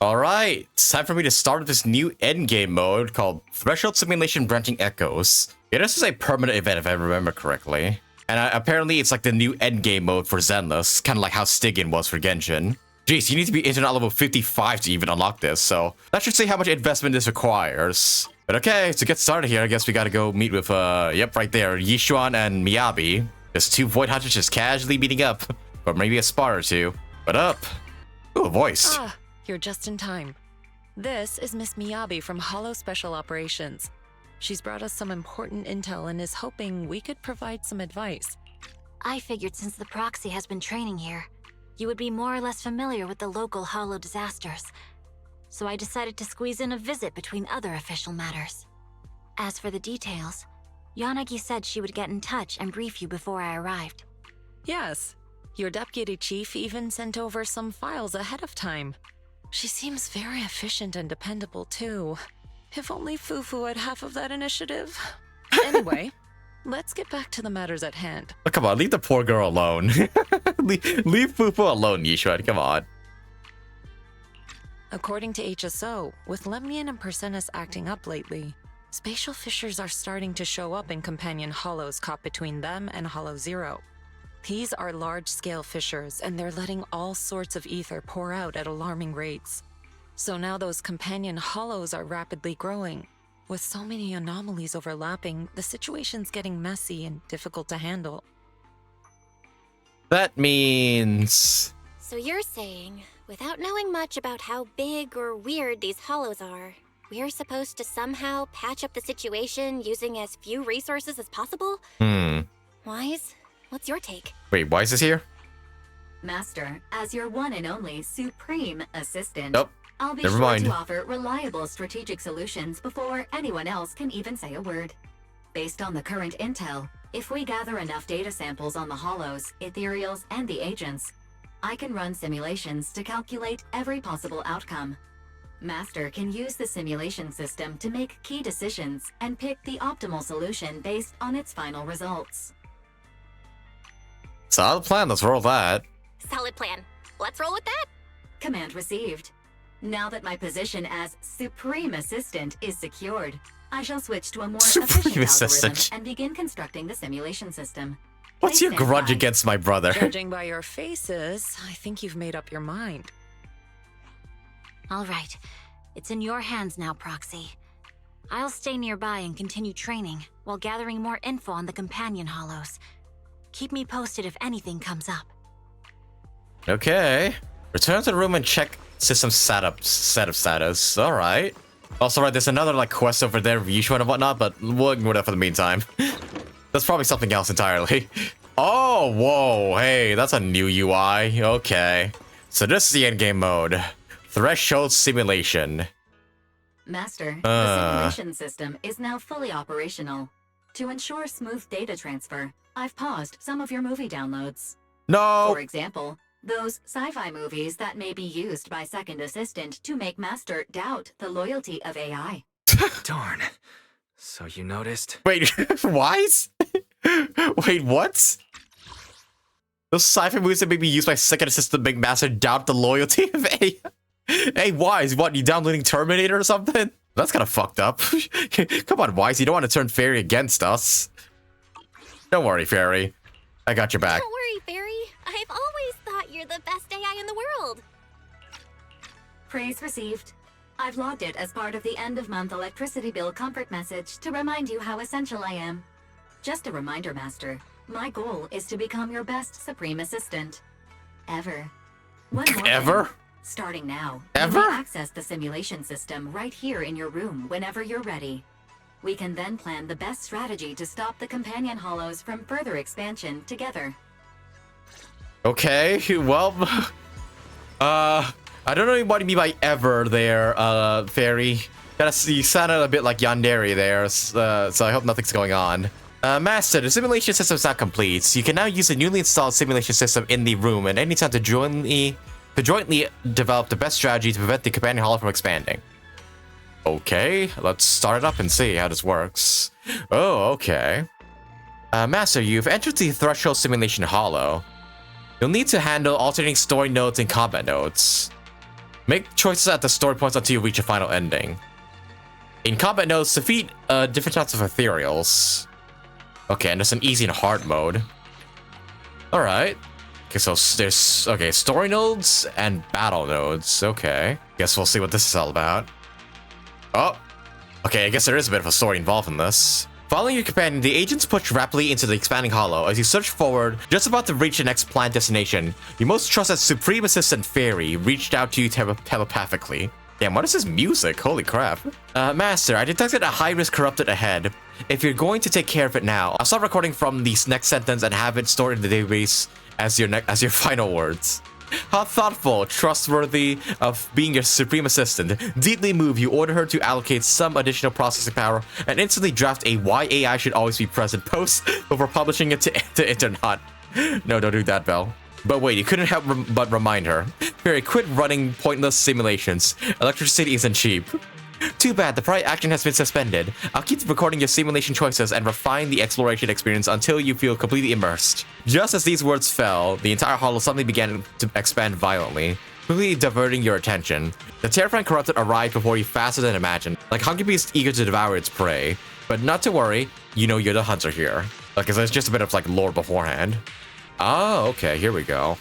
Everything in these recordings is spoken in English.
Alright, it's time for me to start with this new endgame mode called Threshold Simulation Branching Echoes. Yeah, this is a permanent event if I remember correctly. And apparently it's like the new endgame mode for Zenless, kind of like how Stygian was for Genshin. Jeez, you need to be internet level 55 to even unlock this, so that should say how much investment this requires. But okay, to get started here, I guess we gotta go meet with, yep, right there, Yishuan and Miyabi. Just two Void Hunters just casually meeting up, or maybe a spar or two. What up? Ooh, a voice. Ah, you're just in time. This is Miss Miyabi from Hollow Special Operations. She's brought us some important intel and is hoping we could provide some advice. I figured since the proxy has been training here, you would be more or less familiar with the local Hollow disasters. So I decided to squeeze in a visit between other official matters. As for the details, Yanagi said she would get in touch and brief you before I arrived. Yes, your deputy chief even sent over some files ahead of time. She seems very efficient and dependable too. If only Fufu had half of that initiative. Anyway, let's get back to the matters at hand. Oh, come on, leave the poor girl alone. leave Fufu alone, Yishuan, come on. According to HSO, with Lemnian and Persenis acting up lately, spatial fissures are starting to show up in companion hollows caught between them and Hollow Zero. These are large-scale fissures, and they're letting all sorts of ether pour out at alarming rates. So now those companion hollows are rapidly growing. With so many anomalies overlapping, the situation's getting messy and difficult to handle. That means... So you're saying, without knowing much about how big or weird these hollows are, we're supposed to somehow patch up the situation using as few resources as possible? Wise, what's your take? Wait, Wise is here? Master, as your one and only supreme assistant, Nope. I'll be Never sure mind. to offer reliable strategic solutions before anyone else can even say a word. Based on the current intel, if we gather enough data samples on the hollows, ethereals, and the agents, I can run simulations to calculate every possible outcome. Master can use the simulation system to make key decisions and pick the optimal solution based on its final results. Solid plan, let's roll that. Solid plan. Let's roll with that. Command received. Now that my position as Supreme Assistant is secured, I shall switch to a more Supreme efficient algorithm Assistant. and begin constructing the simulation system. What's Please your stand grudge by. against my brother? Judging by your faces, I think you've made up your mind. All right, it's in your hands now, Proxy. I'll stay nearby and continue training while gathering more info on the companion hollows. Keep me posted if anything comes up. Okay. Return to the room and check system setup status. Alright. Also, right, there's another like quest over there, Yishuan and whatnot, but we'll ignore that for the meantime. That's probably something else entirely. Oh, whoa, hey, that's a new UI. Okay. So this is the endgame mode. Threshold Simulation. Master, the simulation system is now fully operational. To ensure smooth data transfer, I've paused some of your movie downloads. No! For example, those sci-fi movies that may be used by Second Assistant to make Master doubt the loyalty of AI. Darn. So you noticed? Wait, Wise? Wait, what? Those sci-fi movies that may be used by Second Assistant to make Master doubt the loyalty of AI? Hey, Wise, what, you downloading Terminator or something? That's kind of fucked up. Come on, Wise, you don't want to turn Fairy against us. Don't worry, Fairy. I got your back. Don't worry, Fairy. I've always thought you're the best AI in the world. Praise received. I've logged it as part of the end-of-month electricity bill comfort message to remind you how essential I am. Just a reminder, Master. My goal is to become your best Supreme Assistant. Ever. One more thing. Ever? Starting now, Ever? you may access the simulation system right here in your room whenever you're ready. We can then plan the best strategy to stop the companion hollows from further expansion together. Okay, well, I don't know what you mean by ever there, Fairy. You sounded a bit like Yandere there, so I hope nothing's going on. Master, the simulation system is not complete, so you can now use the newly installed simulation system in the room at any time to jointly develop the best strategy to prevent the companion hollow from expanding. Okay, let's start it up and see how this works. Oh, okay. Master, you've entered the Threshold Simulation Hollow. You'll need to handle alternating story nodes and combat nodes. Make choices at the story points until you reach a final ending. In combat nodes, defeat different types of ethereals. Okay, and there's an easy and hard mode. Alright. Okay, so there's, okay, story nodes and battle nodes. Okay. Guess we'll see what this is all about. Oh. Okay, I guess there is a bit of a story involved in this. Following your companion, the agents push rapidly into the expanding hollow. As you surge forward, just about to reach the next planned destination, your most trusted Supreme Assistant Fairy reached out to you telepathically. Damn, what is this music? Holy crap. Master, I detected a high-risk corrupted ahead. If you're going to take care of it now, I'll stop recording from this next sentence and have it stored in the database as your final words. How thoughtful, trustworthy of being your Supreme Assistant. Deeply moved, you order her to allocate some additional processing power and instantly draft a why AI should always be present post before publishing it to internet. No, don't do that, Belle. But wait, you couldn't help but remind her. Fairy, quit running pointless simulations. Electricity isn't cheap. Too bad, the prior action has been suspended. I'll keep recording your simulation choices and refine the exploration experience until you feel completely immersed. Just as these words fell, the entire hollow suddenly began to expand violently, completely diverting your attention. The terrifying corrupted arrived before you faster than imagined, like hungry beast eager to devour its prey. But not to worry, you know you're the hunter here. Like, so it's just a bit of like lore beforehand. Oh, okay, here we go.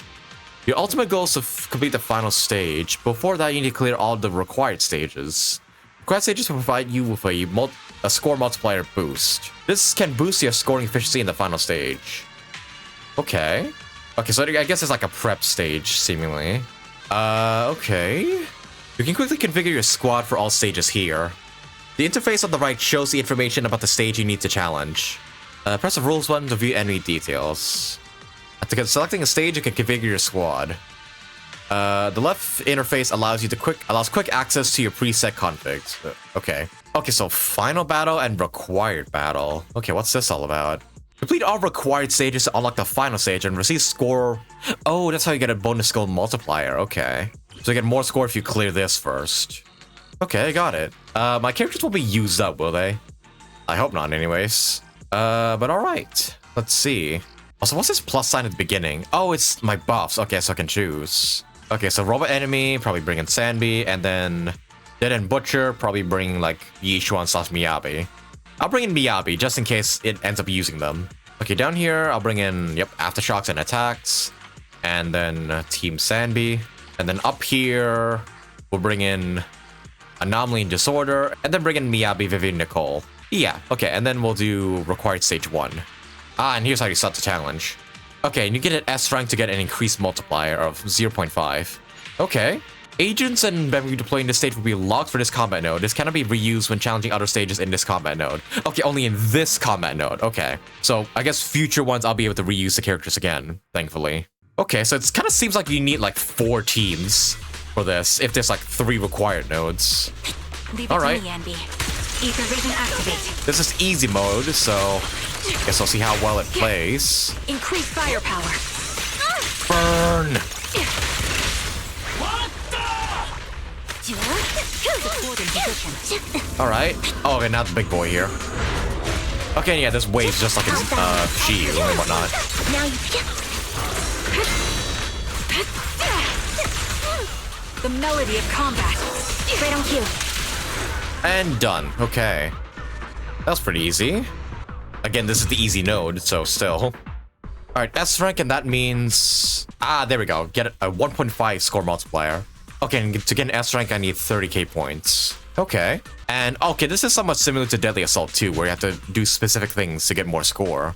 Your ultimate goal is to complete the final stage. Before that, you need to clear all the required stages. Required stages will provide you with a score multiplier boost. This can boost your scoring efficiency in the final stage. Okay. Okay, so I guess it's like a prep stage, seemingly. Okay. You can quickly configure your squad for all stages here. The interface on the right shows the information about the stage you need to challenge. Press the rules button to view enemy details. After selecting a stage, you can configure your squad. The left interface allows quick access to your preset configs. Okay. Okay, so final battle and required battle. Okay, what's this all about? Complete all required stages to unlock the final stage and receive score. Oh, that's how you get a bonus skill multiplier. Okay. So you get more score if you clear this first. Okay, I got it. My characters will be used up, will they? I hope not, anyways. But alright. Let's see. Also, what's this plus sign at the beginning? Oh, it's my buffs. Okay, so I can choose. Okay, so robot enemy, probably bring in Sanbi, and then Dead End Butcher, probably bring like Yishuan / Miyabi. I'll bring in Miyabi just in case it ends up using them. Okay, down here, I'll bring in, Aftershocks and Attacks, and then Team Sanbi. And then up here, we'll bring in Anomaly and Disorder, and then bring in Miyabi, Vivian, Nicole. Yeah, okay, and then we'll do Required Stage 1. Ah, and here's how you start the challenge. Okay, and you get an S rank to get an increased multiplier of 0.5. Okay. Agents and memory deployed in this stage will be locked for this combat node. This cannot be reused when challenging other stages in this combat node. Okay, only in this combat node. Okay. So, I guess future ones I'll be able to reuse the characters again, thankfully. Okay, so it kind of seems like you need like 4 teams for this, if there's like 3 required nodes. Leave it to me, Anby. Ether vision activate. This is easy mode, so I guess I'll see how well it plays. Increase firepower. Burn! Alright. Oh, okay, now the big boy here. Okay, yeah, this wave's just like in Shiyu and whatnot. Now you the melody of combat. Right on cue. And done. Okay. That was pretty easy. Again, this is the easy node, so still. Alright, S rank, and that means... Ah, there we go. Get a 1.5 score multiplier. Okay, and to get an S rank, I need 30k points. Okay. And, okay, this is somewhat similar to Deadly Assault 2, where you have to do specific things to get more score.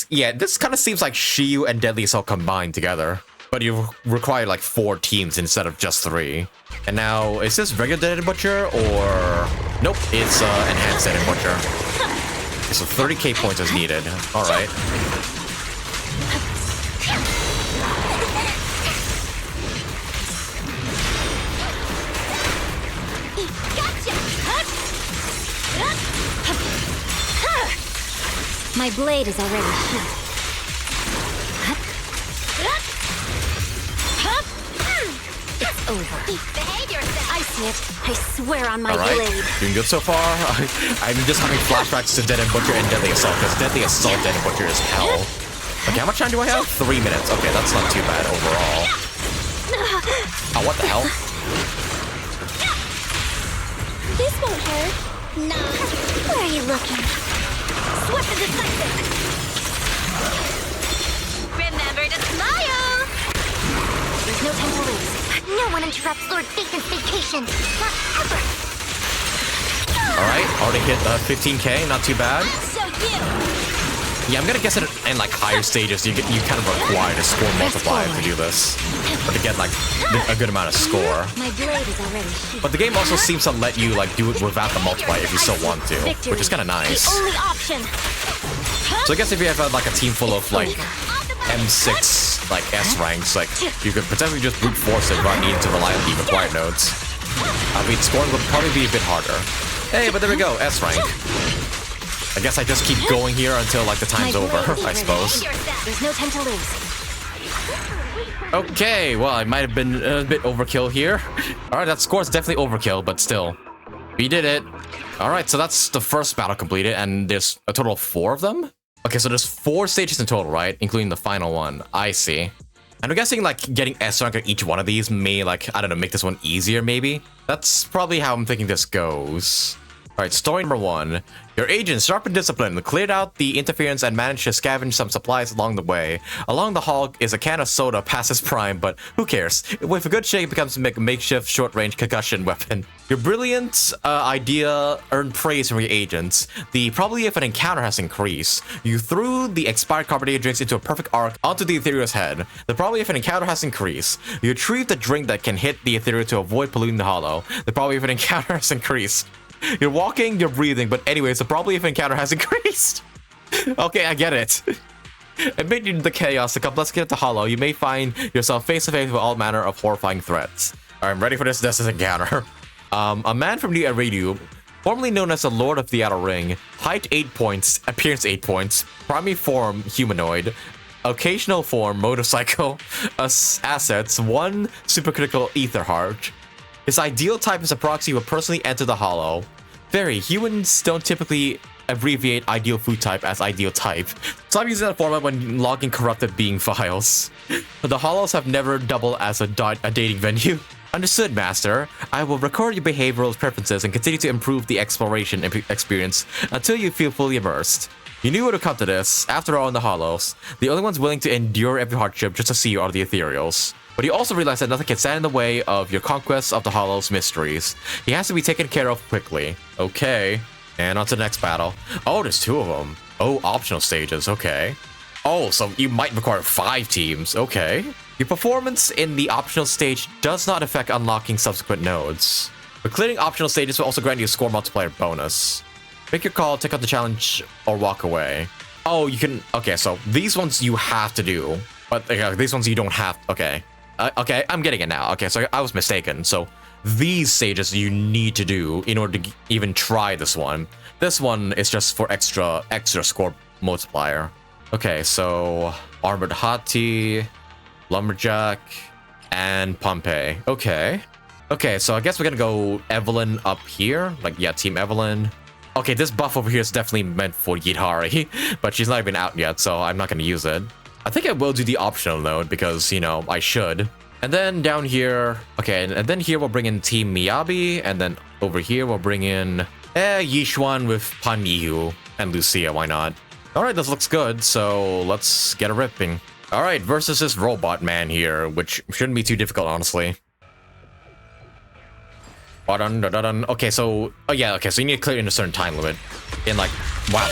Yeah, this kind of seems like Shiyu and Deadly Assault combined together. But you require like 4 teams instead of just 3. And now, is this regular Dead End Butcher or... Nope, it's enhanced Dead End Butcher. Okay, so 30k points is needed. Alright. My blade is already heated. It's over. Behave yourself. I see it. I swear on my blade. Doing good so far. I'm just having flashbacks to Dead End Butcher and Deadly Assault, because Deadly Assault Dead End Butcher is hell. Okay, how much time do I have? 3 minutes. Okay, that's not too bad overall. Oh, what the hell? This won't hurt. Nah. Where are you looking? Swift and decisive. Remember to smile. There's no time to lose. No one interrupts Lord Phaethon's vacation. Not ever. Alright, already hit 15k, not too bad. So you. Yeah, I'm gonna guess that in like higher stages, you kind of require a score multiplier to do this, or to get like a good amount of score. My blade is already sheathed. But the game also seems to let you like do it without the multiplier if you still want to, which is kind of nice. The only option. So I guess if you have like a team full of like M6 like S ranks, like you could potentially just brute force it without needing to rely on the required nodes. I mean, scoring would probably be a bit harder. Hey, but there we go, S rank. I guess I just keep going here until like the time's over, I suppose. There's no time to lose. Okay, well, I might have been a bit overkill here. Alright, that score is definitely overkill, but still. We did it. Alright, so that's the first battle completed, and there's a total of 4 of them? Okay, so there's 4 stages in total, right? Including the final one. I see. And I'm guessing like getting S rank on each one of these may like, I don't know, make this one easier maybe? That's probably how I'm thinking this goes. Alright, story number 1. Your agents, sharp and disciplined, cleared out the interference and managed to scavenge some supplies along the way. Along the hall is a can of soda past its prime, but who cares? With a good shake, it becomes a makeshift short-range concussion weapon. Your brilliant idea earned praise from your agents. The probability of an encounter has increased. You threw the expired carbonated drinks into a perfect arc onto the ethereal's head. The probability of an encounter has increased. You retrieved a drink that can hit the ethereal to avoid polluting the hollow. The probability of an encounter has increased. You're walking, you're breathing, but anyways, the probability of encounter has increased. Okay, I get it. Amid the chaos, the complexity of the hollow, you may find yourself face to face with all manner of horrifying threats. Alright, I'm ready for this encounter. A man from New Eridu, formerly known as the Lord of the Outer Ring, height 8 points, appearance 8 points, primary form humanoid, occasional form motorcycle, assets 1 supercritical ether heart. His ideal type is a proxy who will personally enter the hollow. Humans don't typically abbreviate ideal food type as ideal type, so I'm using that format when logging corrupted being files. The hollows have never doubled as a dating venue. Understood, Master. I will record your behavioral preferences and continue to improve the exploration experience until you feel fully immersed. You knew it would come to this. After all, in the hollows, the only ones willing to endure every hardship just to see you are the ethereals. But you also realize that nothing can stand in the way of your conquest of the Hollow's mysteries. He has to be taken care of quickly. Okay. And on to the next battle. Oh, there's 2 of them. Oh, optional stages. Okay. Oh, so you might require 5 teams. Okay. Your performance in the optional stage does not affect unlocking subsequent nodes. But clearing optional stages will also grant you a score multiplier bonus. Make your call, take out the challenge, or walk away. Oh, you can... Okay, so these ones you have to do. But these ones you don't have... Okay. Okay, I'm getting it now. Okay, so I was mistaken. So these stages you need to do in order to even try this one. This one is just for extra score multiplier. Okay, so Armored Hati, Lumberjack, and Pompeii. Okay. Okay, so I guess we're gonna go Evelyn up here. Like, yeah, Team Evelyn. Okay, this buff over here is definitely meant for Yidhari, but she's not even out yet, so I'm not gonna use it. I think I will do the optional node because, you know, I should. And then down here, okay, and then here we'll bring in Team Miyabi, and then over here we'll bring in Yishuan with Panyu and Lucia, why not? Alright, this looks good, so let's get a ripping. Alright, versus this robot man here, which shouldn't be too difficult, honestly. Okay, so, oh yeah, okay, so you need to clear in a certain time limit. In like, wow,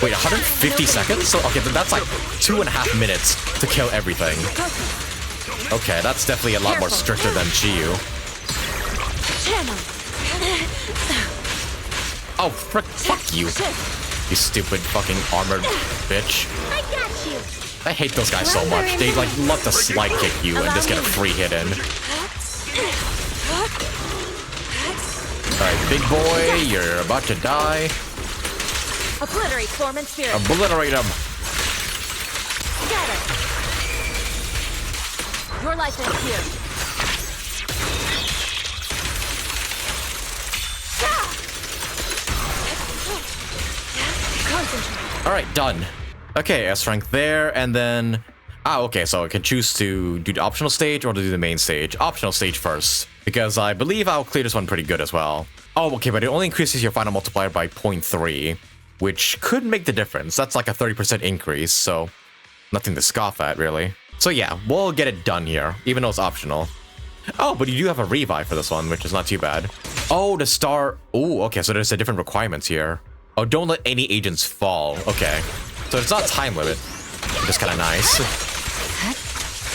wait, 150 seconds? So, okay, that's like 2.5 minutes to kill everything. Okay, that's definitely a lot more stricter than Chiyu. Oh, frick, fuck you. You stupid fucking armored bitch. I got you. I hate those guys so much. They like love to slide kick you and just get a free hit in. Alright, big boy, you're about to die. Obliterate form and spirit. Obliterate him. Scatter. Your life ends here. Concentrate. Alright, done. Okay, S rank there, and then... Ah, okay, so I can choose to do the optional stage or to do the main stage. Optional stage first. because I believe I'll clear this one pretty good as well. Oh, okay, but it only increases your final multiplier by 0.3, which could make the difference. That's like a 30% increase, so nothing to scoff at, really. So yeah, we'll get it done here, even though it's optional. Oh, but you do have a revive for this one, which is not too bad. Oh, the star... Oh, okay, so there's a different requirements here. Oh, don't let any agents fall. Okay. So it's not time limit, which is kind of nice.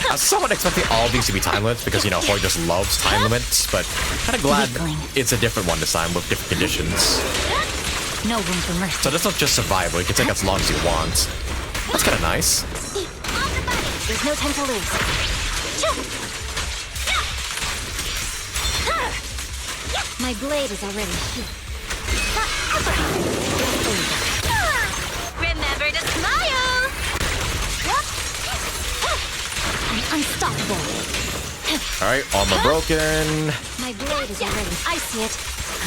I was somewhat expecting all these to be time limits because, you know, Hoy just loves time limits, but kind of glad it's a different one this time with different conditions. No room for mercy. So this one's just survival. You can take as long as you want. That's kind of nice. There's no time to lose. My blade is already here. Remember to smile! I'm unstoppable. Alright, armor broken. My blade is already. I see it.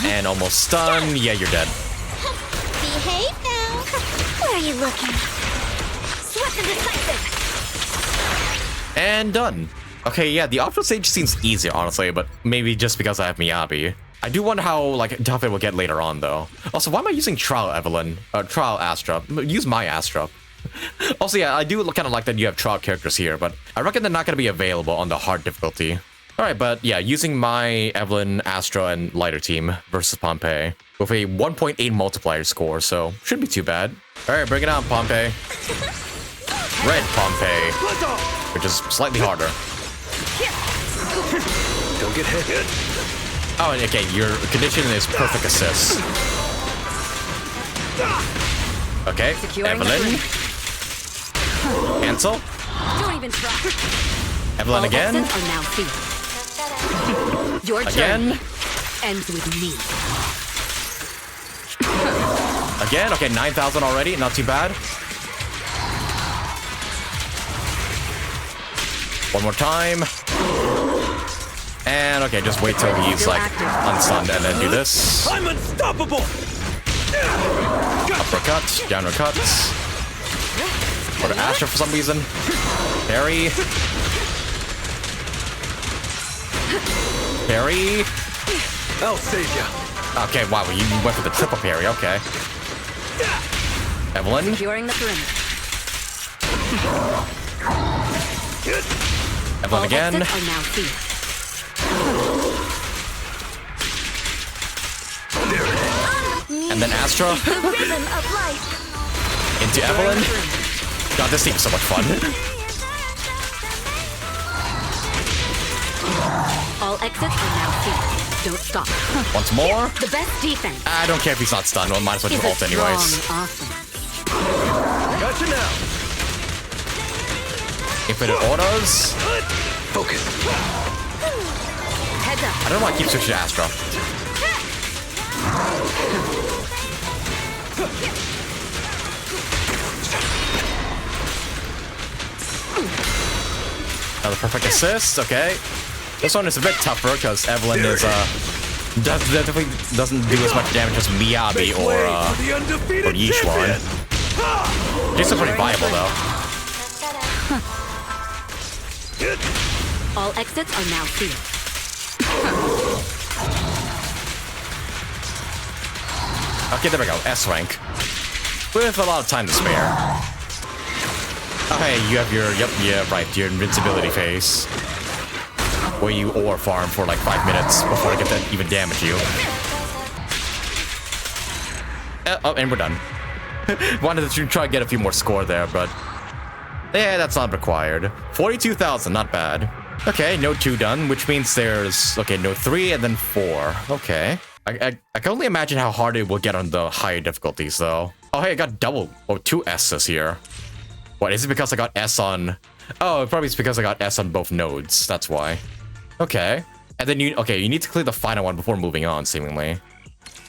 And almost stunned. Yeah, you're dead. Behave now! Where are you looking? Swift and decisive. And done. Okay, yeah, the optional stage seems easier, honestly, but maybe just because I have Miyabi. I do wonder how, like, tough it will get later on, though. Also, why am I using Trial Evelyn? Trial Astra. Use my Astra. Also, yeah, I do kind of like that you have trial characters here, but I reckon they're not going to be available on the hard difficulty. Alright, but yeah, using my Evelyn, Astra, and lighter team versus Pompeii with a 1.8 multiplier score, so shouldn't be too bad. Alright, bring it on, Pompeii. Red Pompeii, which is slightly harder. Don't get hit. Oh, and okay, your condition is perfect assist. Okay, Evelyn. Cancel. Don't even try. Evelyn again. Are now sealed. Your Again. ends with me. Again. Okay, 9,000 already. Not too bad. One more time. And okay, just wait till he's like unstunned and then do this. I'm unstoppable. Uppercut, downward cuts. Go to Astra for some reason. Parry. Parry. I'll save you. Okay, wow, you went for the triple parry. Okay. Evelyn. Securing the perimeter. Evelyn again. Exits are now sealed. And then Astra. Rhythm of life. Into Evelyn. God, this seems so much fun. All exits are now sealed. Don't stop. Once more. The best defense. I don't care if he's not stunned. Well, might as well just is a ult anyways. strong offense. Gotcha now. Infinite autos. Focus. Heads up. I don't know why I keep switching to Astra. Another perfect assist. Okay. This one is a bit tougher because Evelyn is definitely doesn't do as much damage as Miyabi or Yishuan. She's still pretty viable though. All exits are now sealed. Okay, there we go. S rank. With a lot of time to spare. Oh, hey, you have your, your invincibility phase. Where you ore farm for like 5 minutes before I get to even damage you. Oh, and we're done. Wanted to try to get a few more score there, but yeah, that's not required. 42,000, not bad. Okay, node 2 done, which means there's, okay, node 3 and then 4. Okay. I can only imagine how hard it will get on the higher difficulties, though. Oh, hey, I got two S's here. What, is it because I got S on... Oh, probably it's because I got S on both nodes. That's why. Okay. And then you need to clear the final one before moving on, seemingly.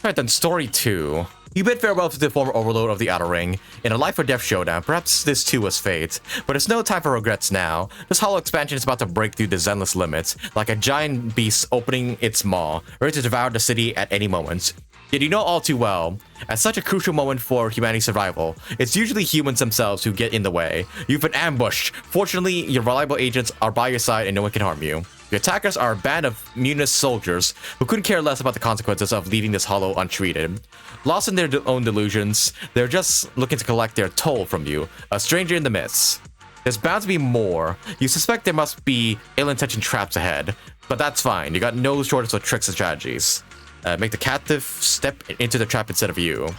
Alright, then story 2. You bid farewell to the former overlord of the Outer Ring. In a life or death showdown, perhaps this too was fate. But it's no time for regrets now. This hollow expansion is about to break through the Zenless limits, like a giant beast opening its maw, ready to devour the city at any moment. Yet you know all too well, at such a crucial moment for humanity's survival, it's usually humans themselves who get in the way. You've been ambushed. Fortunately, your reliable agents are by your side and no one can harm you. Your attackers are a band of Munis soldiers who couldn't care less about the consequences of leaving this hollow untreated. Lost in their own delusions, they're just looking to collect their toll from you, a stranger in the midst. There's bound to be more. You suspect there must be ill-intentioned traps ahead, but that's fine. You got no shortage of tricks and strategies. Make the captive step into the trap instead of you.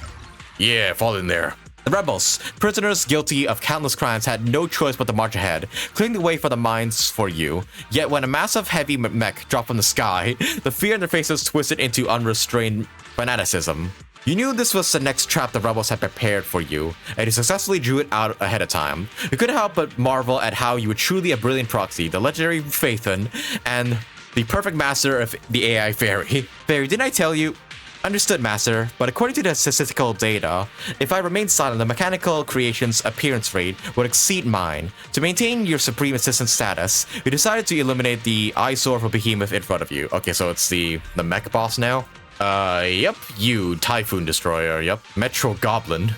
Yeah, fall in there. The rebels, prisoners guilty of countless crimes, had no choice but to march ahead, clearing the way for the mines for you. Yet when a massive heavy mech dropped from the sky, the fear in their faces twisted into unrestrained fanaticism. You knew this was the next trap the rebels had prepared for you, and you successfully drew it out ahead of time. You couldn't help but marvel at how you were truly a brilliant proxy, the legendary phainon, and the perfect master of the AI fairy. Fairy, didn't I tell you? Understood, Master, but according to the statistical data, if I remain silent, the mechanical creation's appearance rate would exceed mine. To maintain your supreme assistant status, you decided to eliminate the eyesore of a behemoth in front of you. Okay, so it's the mech boss now? Yep, you Typhoon Destroyer, yep. Metro Goblin.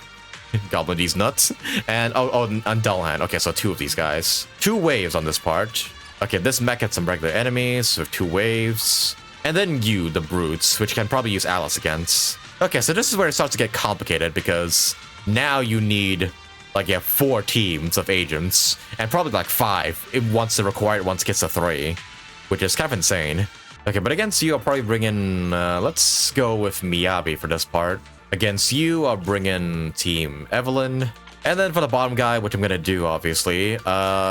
Goblin these nuts. And, and Dullhand. Okay, so 2 of these guys. 2 waves on this part. Okay, this mech had some regular enemies with 2 waves. And then you, the brutes, which can probably use Alice against. Okay, so this is where it starts to get complicated because now you need, like, 4 teams of agents and probably like 5 once the required ones gets to 3, which is kind of insane. Okay, but against you, I'll probably bring in, let's go with Miyabi for this part. Against you, I'll bring in Team Evelyn. And then for the bottom guy, which I'm gonna do, obviously,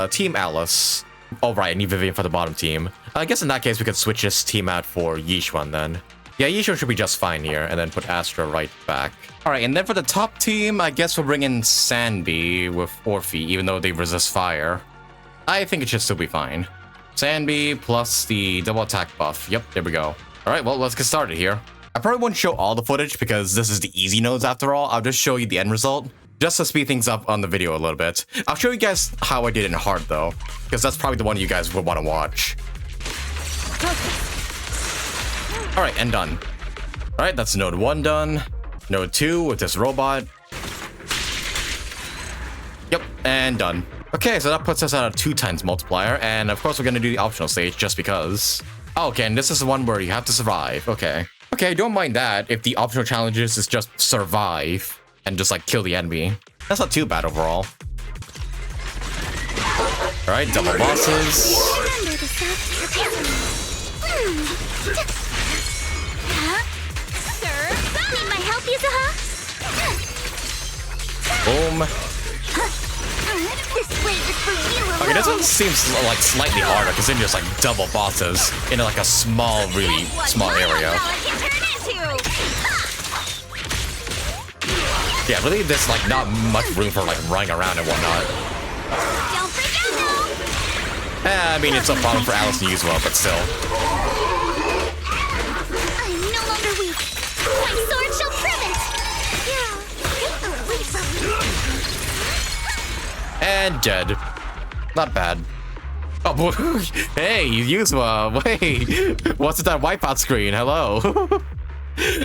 Team Alice. Oh, right, I need Vivian for the bottom team. I guess in that case, we could switch this team out for Yishuan then. Yeah, Yishuan should be just fine here, and then put Astra right back. Alright, and then for the top team, I guess we'll bring in Sanbi with Orphe, even though they resist fire. I think it should still be fine. Sanbi plus the double attack buff. Yep, there we go. Alright, well, let's get started here. I probably won't show all the footage because this is the easy nodes after all. I'll just show you the end result, just to speed things up on the video a little bit. I'll show you guys how I did in hard though, because that's probably the one you guys would want to watch. Alright, and done. Alright, that's node 1 done. Node 2 with this robot. Yep, and done. Okay, so that puts us at a 2 times multiplier, and of course we're gonna do the optional stage just because. Oh, okay, and this is the one where you have to survive. Okay. Okay, don't mind that if the optional challenges is just survive and just like kill the enemy. That's not too bad overall. Alright, double bosses. Need my help, Yuzuha? Boom. This way is for you. Okay, this one seems like slightly harder because they're just like double bosses in like a small, really small area. Yeah, really, there's like not much room for like running around and whatnot. Don't freak out, I mean, it's a problem for Alice to use well, but still. I'm no longer weak. My sword shall prove it. Yeah. Wait for me. And dead. Not bad. Oh, boy. Hey, Yuzua, wait. What's with that wipeout screen? Hello.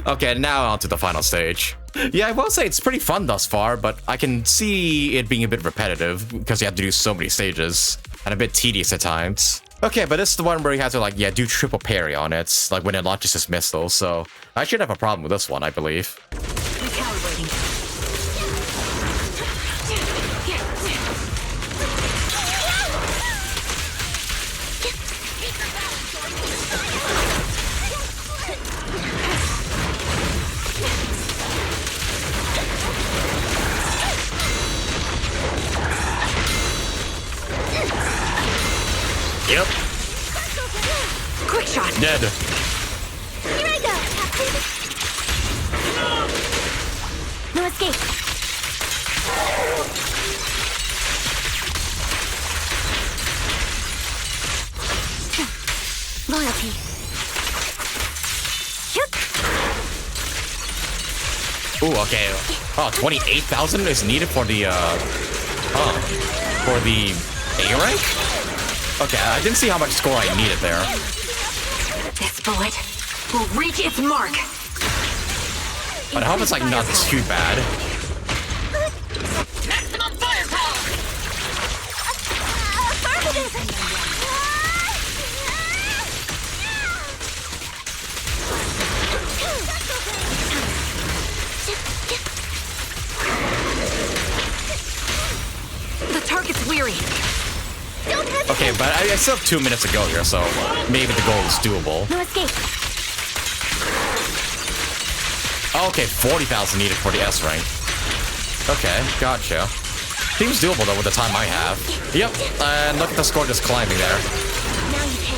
Okay, now on to the final stage. Yeah, I will say it's pretty fun thus far, but I can see it being a bit repetitive because you have to do so many stages and a bit tedious at times. Okay, but this is the one where you have to like, do triple parry on it, like when it launches its missiles, so I should have a problem with this one, I believe. Yep. Quick shot. Dead. Here I go, Captain. No escape. Loyalty. Ooh, okay. Oh, 28,000 is needed for the, for the A rank? Okay, I didn't see how much score I needed there. This bullet will reach its mark. But I hope it's like not too bad. Maximum firepower! Affirmative. but I still have 2 minutes to go here, so maybe the goal is doable. No escape. Okay, 40,000 needed for the S rank. Okay, gotcha. Seems doable though with the time I have. Yep, and look at the score just climbing there. Now you pay.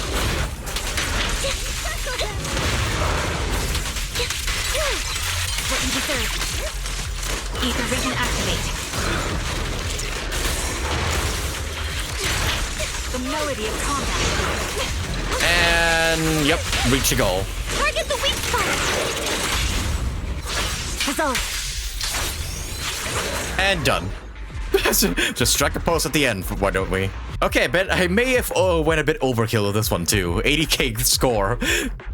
What you deserve. Ether vision activate. The melody of combat. And yep, reach the goal. Target the weak spot. Resolve. And done. Just strike a pose at the end, why don't we? Okay, but I may have went a bit overkill with this one too. 80k score.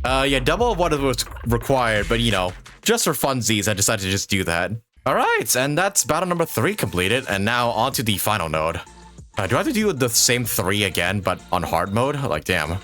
Yeah, double what it was required, but you know, just for funsies, I decided to just do that. All right, and that's battle number 3 completed, and now on to the final node. Do I have to do the same 3 again, but on hard mode? Like, damn.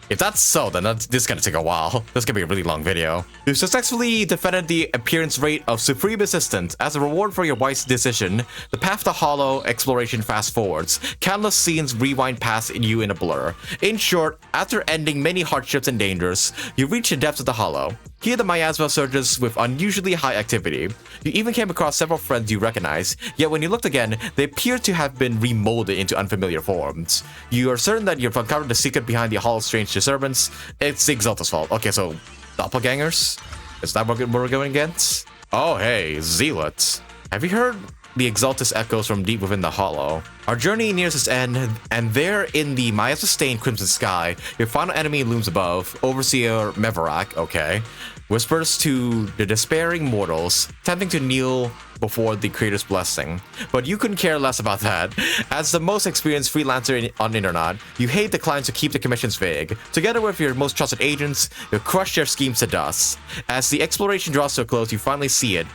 If that's so, then this is gonna take a while. This is gonna be a really long video. You successfully defended the appearance rate of Supreme Assistant. As a reward for your wise decision, the path to Hollow exploration fast forwards. Countless scenes rewind past you in a blur. In short, after ending many hardships and dangers, you reach the depths of the Hollow. Here the miasma surges with unusually high activity. You even came across several friends you recognize, yet when you looked again, they appear to have been remolded into unfamiliar forms. You are certain that you've uncovered the secret behind the Hollow's strange disturbance. It's the Exalta's fault. Okay, so doppelgangers? Is that what we're going against? Oh, hey, zealots. Have you heard the Exaltus echoes from deep within the Hollow? Our journey nears its end, and there in the miasma-stained crimson sky, your final enemy looms above, Overseer Mevarak, okay, whispers to the despairing mortals, tempting to kneel before the Creator's blessing. But you couldn't care less about that. As the most experienced freelancer on internet, you hate the clients to keep the commissions vague. Together with your most trusted agents, you crush their schemes to dust. As the exploration draws to a close, you finally see it.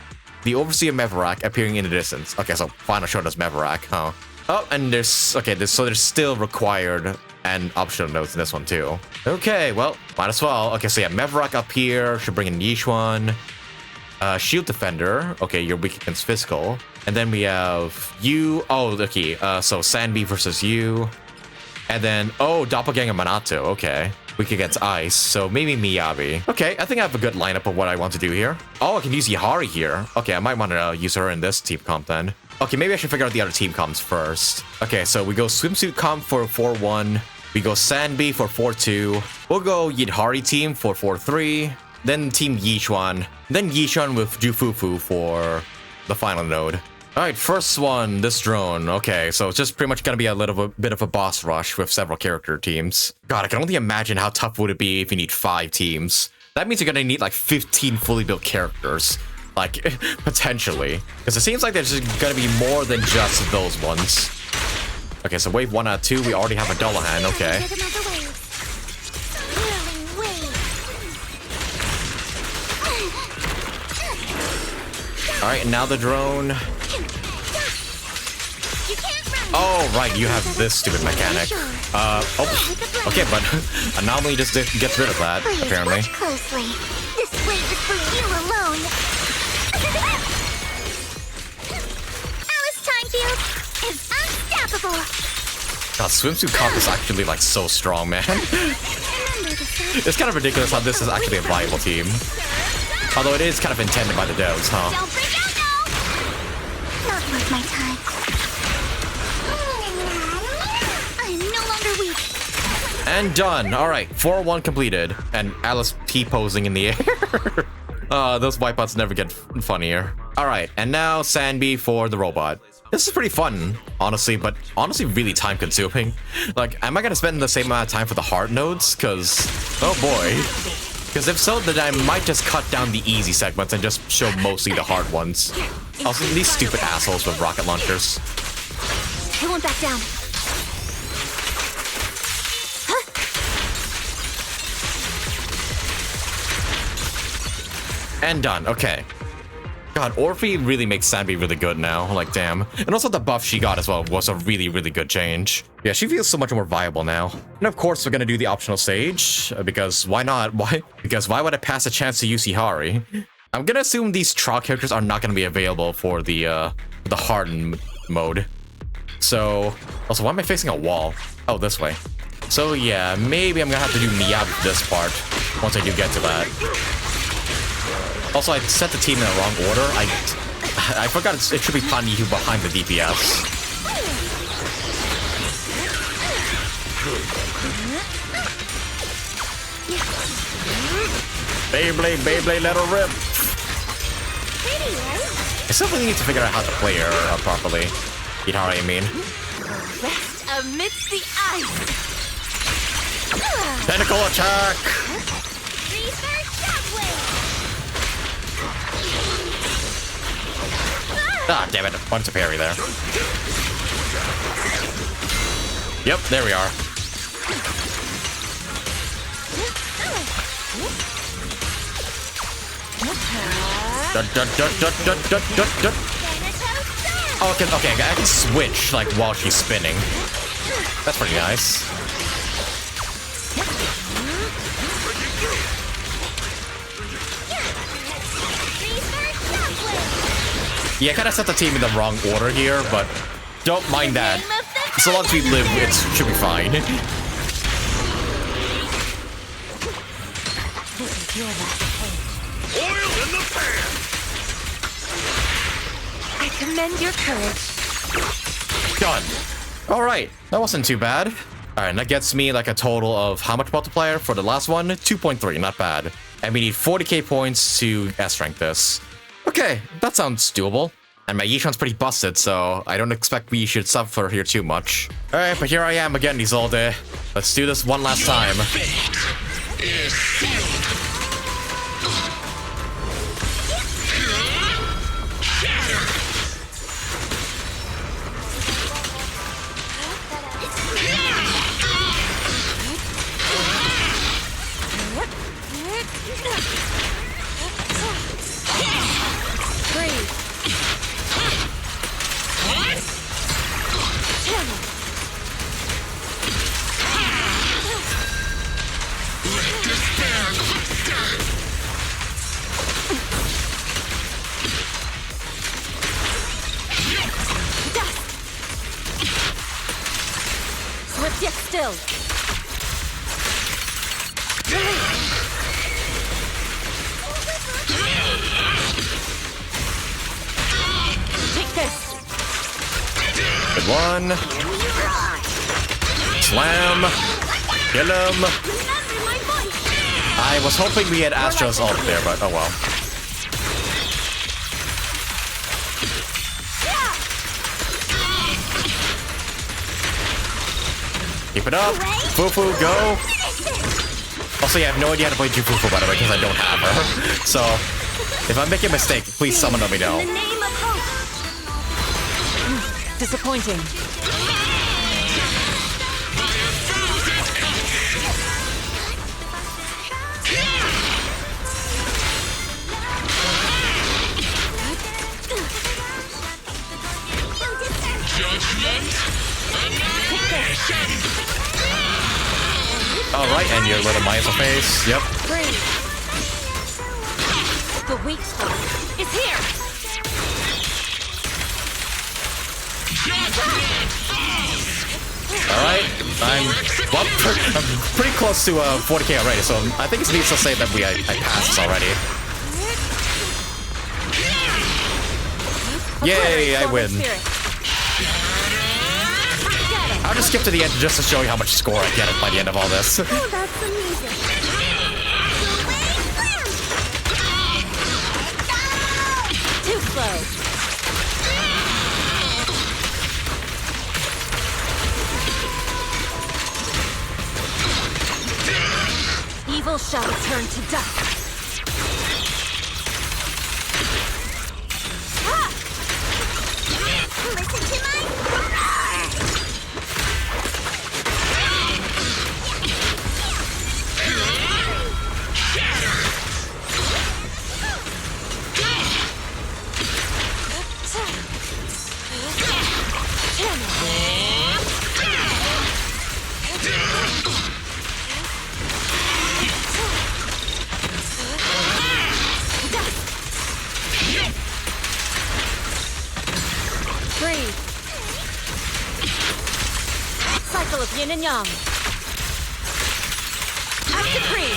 The Overseer Mevarak appearing in the distance. Okay, so final showed us Mevarak, huh? Oh, and there's still required and optional notes in this one too. Okay, well, might as well. Okay, so yeah, Mevarak up here should bring in Yishuan. Shield Defender. Okay, you're weak against physical. And then we have you. Oh, okay. So Sanbi versus you. And then, oh, Doppelganger Minato. Okay. Weak against ice, so maybe Miyabi. Okay, I think I have a good lineup of what I want to do here. Oh, I can use Yidhari here. Okay, I might want to use her in this team comp then. Okay, maybe I should figure out the other team comps first. Okay, so we go Swimsuit comp for 4-1. We go Sanbi for 4-2. We'll go Yidhari team for 4-3. Then Team Yishuan. Then Yishuan with Jufufu for the final node. Alright, first one, this drone. Okay, so it's just pretty much gonna be a little bit of a boss rush with several character teams. God, I can only imagine how tough would it be if you need 5 teams. That means you're gonna need like 15 fully built characters. Like, potentially. Because it seems like there's gonna be more than just those ones. Okay, so wave 1 out of 2, we already have a Dullahan, okay. Alright, and now the drone. Oh, right, you have this stupid mechanic. Oh, okay, but Anomaly just gets rid of that, apparently. Watch closely. This wave is for you alone. Alice Timefield is unstoppable. God, Swimsuit comp is actually, like, so strong, man. It's kind of ridiculous how this is actually a viable team. Although it is kind of intended by the devs, huh? Don't freak out now! Not worth my time. I'm no longer weak. And done. Alright, 4-1 completed. And Alice T-posing in the air. Those wipeouts never get funnier. Alright, and now Sanbi for the robot. This is pretty fun, honestly, but honestly really time-consuming. Like, am I gonna spend the same amount of time for the hard nodes? Because, oh boy. Because if so, then I might just cut down the easy segments and just show mostly the hard ones. Also, these stupid assholes with rocket launchers. I won't back down. And done, okay. God, Orphe really makes Sanbi really good now, like damn. And also the buff she got as well was a really, really good change. Yeah, she feels so much more viable now. And of course we're gonna do the optional stage, because why not? Why? Because why would I pass a chance to use Yidhari? I'm gonna assume these trial characters are not gonna be available for the hardened mode. So, also, why am I facing a wall? Oh, this way. So yeah, maybe I'm gonna have to do Miyabi this part once I do get to that. Also, I set the team in the wrong order. I forgot it should be Panihu behind the DPS. Beyblade, let her rip. I still really need to figure out how to play her properly. Yidhari, I mean. Rest amidst the ice. Tentacle attack! Ah, damn it. Wanted to parry there. Yep, there we are. Oh, okay, I can switch, like, while she's spinning. That's pretty nice. Yeah, I kind of set the team in the wrong order here, but don't mind that. So long as we live, it should be fine. Oil in the pan! I commend your courage. Done. Alright, that wasn't too bad. Alright, and that gets me like a total of how much multiplier for the last one? 2.3, not bad. And we need 40k points to S-rank this. Okay, that sounds doable. And my Yishan's pretty busted, so I don't expect we should suffer here too much. Alright, but here I am again, Isolde. Let's do this one last time. Yet still. Take this. Good one. Slam. Kill him. I was hoping we had Astro's ult there, but oh well. Keep it up. Fufu, go. Also, yeah, I have no idea how to play Jufufu, by the way, because I don't have her. So, if I make a mistake, please someone let me know. In the name of hope. Disappointing. Alright, and your little Maya face. Yep. The weak spot is here. Alright, I'm pretty close to 40k already, so I think it's needs to say that I passed this already. Yay, I win. I'll just skip to the end just to show you how much score I get by the end of all this. Oh, that's amazing. Too slow. Evil shall turn to dust. Listen to my Yin and yang. Act supreme.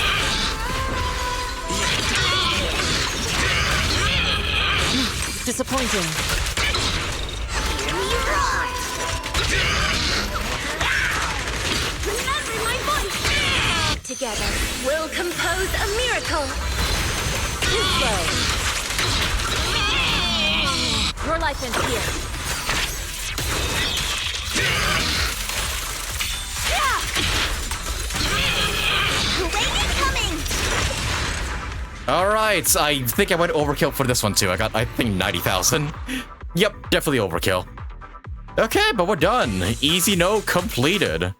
Disappointing. Remember my voice! Together, we'll compose a miracle! Too slow. Your life ends here. Rain incoming! Alright, I think I went overkill for this one too. I got, I think, 90,000. Yep, definitely overkill. Okay, but we're done. Easy no completed.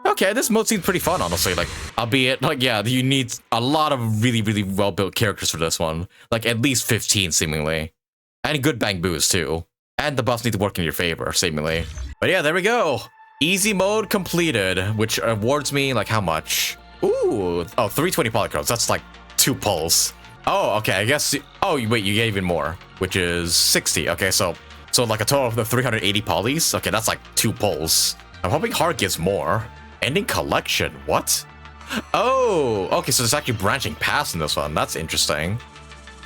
Okay, this mode seems pretty fun, honestly. Like, albeit, like, yeah, you need a lot of really, really well-built characters for this one. Like, at least 15, seemingly. And good bang boos, too. And the buffs need to work in your favor, seemingly. But yeah, there we go. Easy mode completed, which awards me, like, how much? Ooh, oh, 320 polychromes. That's, like, 2 pulls. Oh, okay, I guess... Oh, wait, you get even more, which is 60. Okay, so like a total of the 380 polys? Okay, that's, like, 2 pulls. I'm hoping Heart gives more. Ending collection, what? Oh, okay, so there's actually branching paths in this one. That's interesting.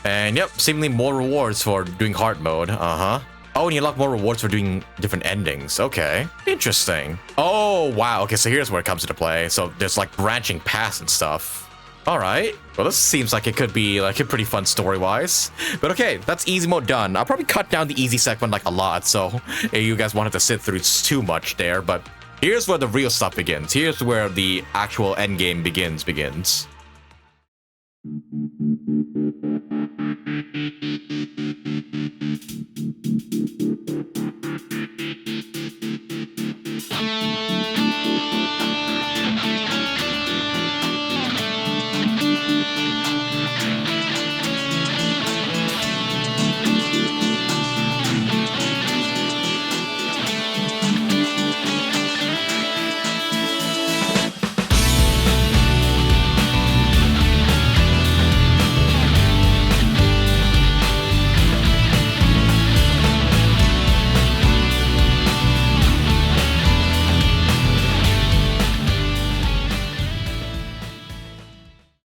And yep, seemingly more rewards for doing hard mode. Uh-huh. Oh, and you unlock more rewards for doing different endings. Okay, interesting. Oh, wow. Okay, so here's where it comes into play. So there's like branching paths and stuff. All right. Well, this seems like it could be like a pretty fun story-wise. But okay, that's easy mode done. I'll probably cut down the easy segment like a lot, so you guys wanted to sit through too much there, but here's where the real stuff begins. Here's where the actual endgame begins.